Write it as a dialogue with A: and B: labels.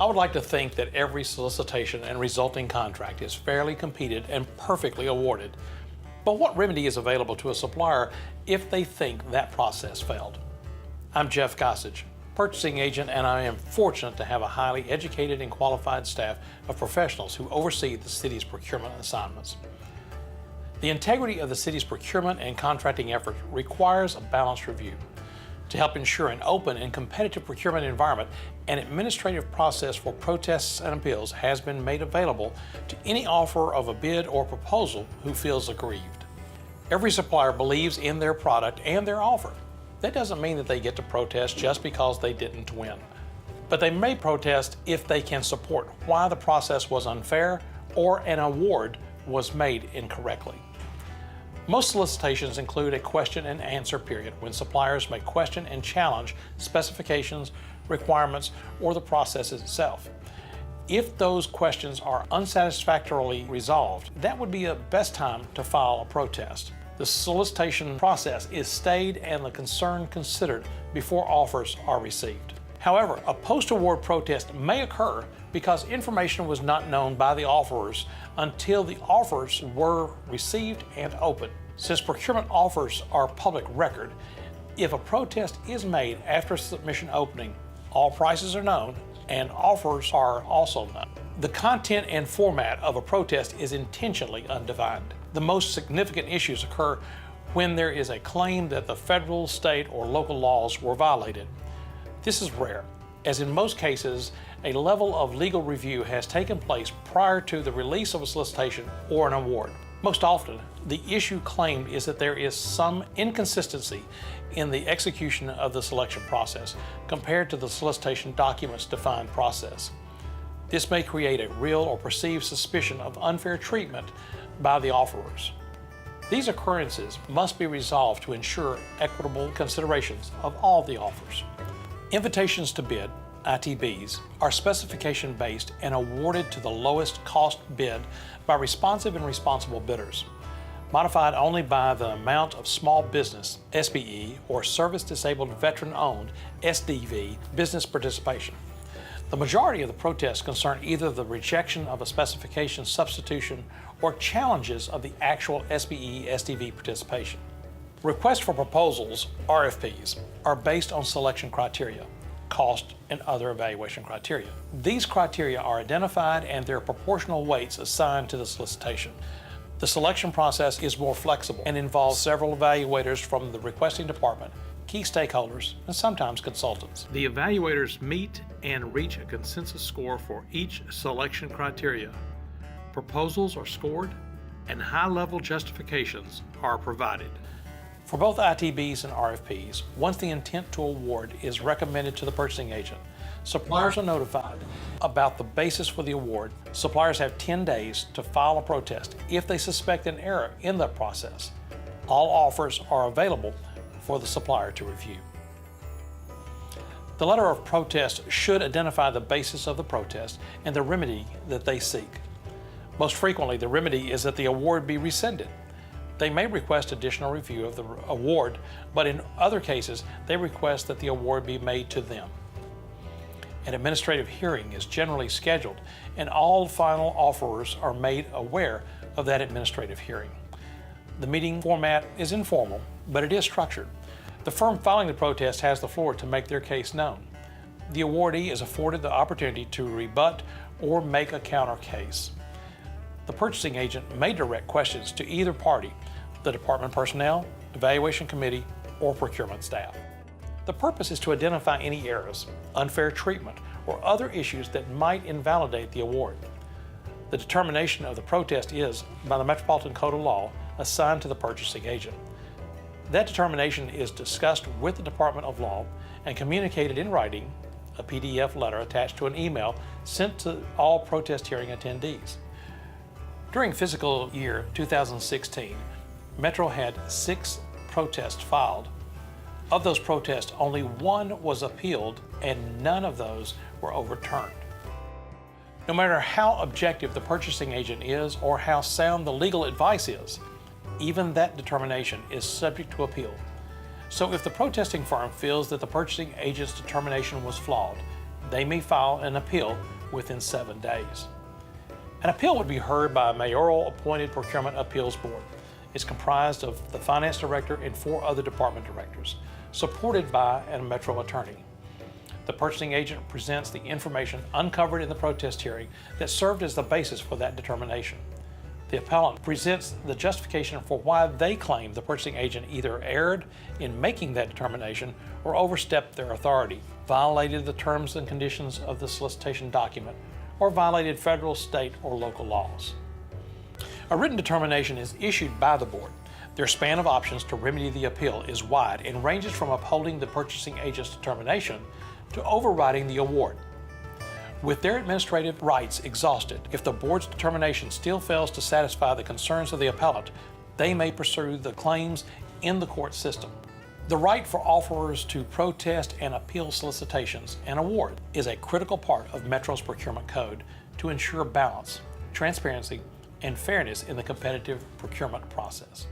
A: I would like to think that every solicitation and resulting contract is fairly competed and perfectly awarded. But what remedy is available to a supplier if they think that process failed? I'm Jeff Gossage, purchasing agent, and I am fortunate to have a highly educated and qualified staff of professionals who oversee the city's procurement assignments. The integrity of the city's procurement and contracting effort requires a balanced review. To help ensure an open and competitive procurement environment, an administrative process for protests and appeals has been made available to any offerer of a bid or proposal who feels aggrieved. Every supplier believes in their product and their offer. That doesn't mean that they get to protest just because they didn't win. But they may protest if they can support why the process was unfair or an award was made incorrectly. Most solicitations include a question and answer period when suppliers may question and challenge specifications, requirements, or the process itself. If those questions are unsatisfactorily resolved, that would be the best time to file a protest. The solicitation process is stayed and the concern considered before offers are received. However, a post-award protest may occur because information was not known by the offerers until the offers were received and opened. Since procurement offers are public record, if a protest is made after submission opening, all prices are known and offers are also known. The content and format of a protest is intentionally undefined. The most significant issues occur when there is a claim that the federal, state, or local laws were violated. This is rare, as in most cases, a level of legal review has taken place prior to the release of a solicitation or an award. Most often, the issue claimed is that there is some inconsistency in the execution of the selection process compared to the solicitation document's defined process. This may create a real or perceived suspicion of unfair treatment by the offerers. These occurrences must be resolved to ensure equitable considerations of all the offers. Invitations to bid, ITBs, are specification-based and awarded to the lowest cost bid by responsive and responsible bidders, modified only by the amount of small business, SBE, or service-disabled veteran-owned, SDV, business participation. The majority of the protests concern either the rejection of a specification substitution or challenges of the actual SBE, SDV participation. Requests for proposals, RFPs, are based on selection criteria, cost, and other evaluation criteria. These criteria are identified and their proportional weights assigned to the solicitation. The selection process is more flexible and involves several evaluators from the requesting department, key stakeholders, and sometimes consultants. The evaluators meet and reach a consensus score for each selection criteria. Proposals are scored and high-level justifications are provided. For both ITBs and RFPs, once the intent to award is recommended to the purchasing agent, suppliers are notified about the basis for the award. Suppliers have 10 days to file a protest if they suspect an error in the process. All offers are available for the supplier to review. The letter of protest should identify the basis of the protest and the remedy that they seek. Most frequently, the remedy is that the award be rescinded. They may request additional review of the award, but in other cases, they request that the award be made to them. An administrative hearing is generally scheduled, and all final offerers are made aware of that administrative hearing. The meeting format is informal, but it is structured. The firm filing the protest has the floor to make their case known. The awardee is afforded the opportunity to rebut or make a counter case. The purchasing agent may direct questions to either party, the department personnel, evaluation committee, or procurement staff. The purpose is to identify any errors, unfair treatment, or other issues that might invalidate the award. The determination of the protest is, by the Metropolitan Code of Law, assigned to the purchasing agent. That determination is discussed with the Department of Law and communicated in writing, a PDF letter attached to an email sent to all protest hearing attendees. During fiscal year 2016, Metro had 6 protests filed. Of those protests, only 1 was appealed and none of those were overturned. No matter how objective the purchasing agent is or how sound the legal advice is, even that determination is subject to appeal. So if the protesting firm feels that the purchasing agent's determination was flawed, they may file an appeal within 7 days. An appeal would be heard by a mayoral appointed Procurement Appeals Board. It's comprised of the Finance Director and 4 other department directors, supported by a Metro attorney. The purchasing agent presents the information uncovered in the protest hearing that served as the basis for that determination. The appellant presents the justification for why they claim the purchasing agent either erred in making that determination or overstepped their authority, violated the terms and conditions of the solicitation document, or violated federal, state, or local laws. A written determination is issued by the board. Their span of options to remedy the appeal is wide and ranges from upholding the purchasing agent's determination to overriding the award. With their administrative rights exhausted, if the board's determination still fails to satisfy the concerns of the appellant, they may pursue the claims in the court system. The right for offerors to protest and appeal solicitations and award is a critical part of Metro's procurement code to ensure balance, transparency, and fairness in the competitive procurement process.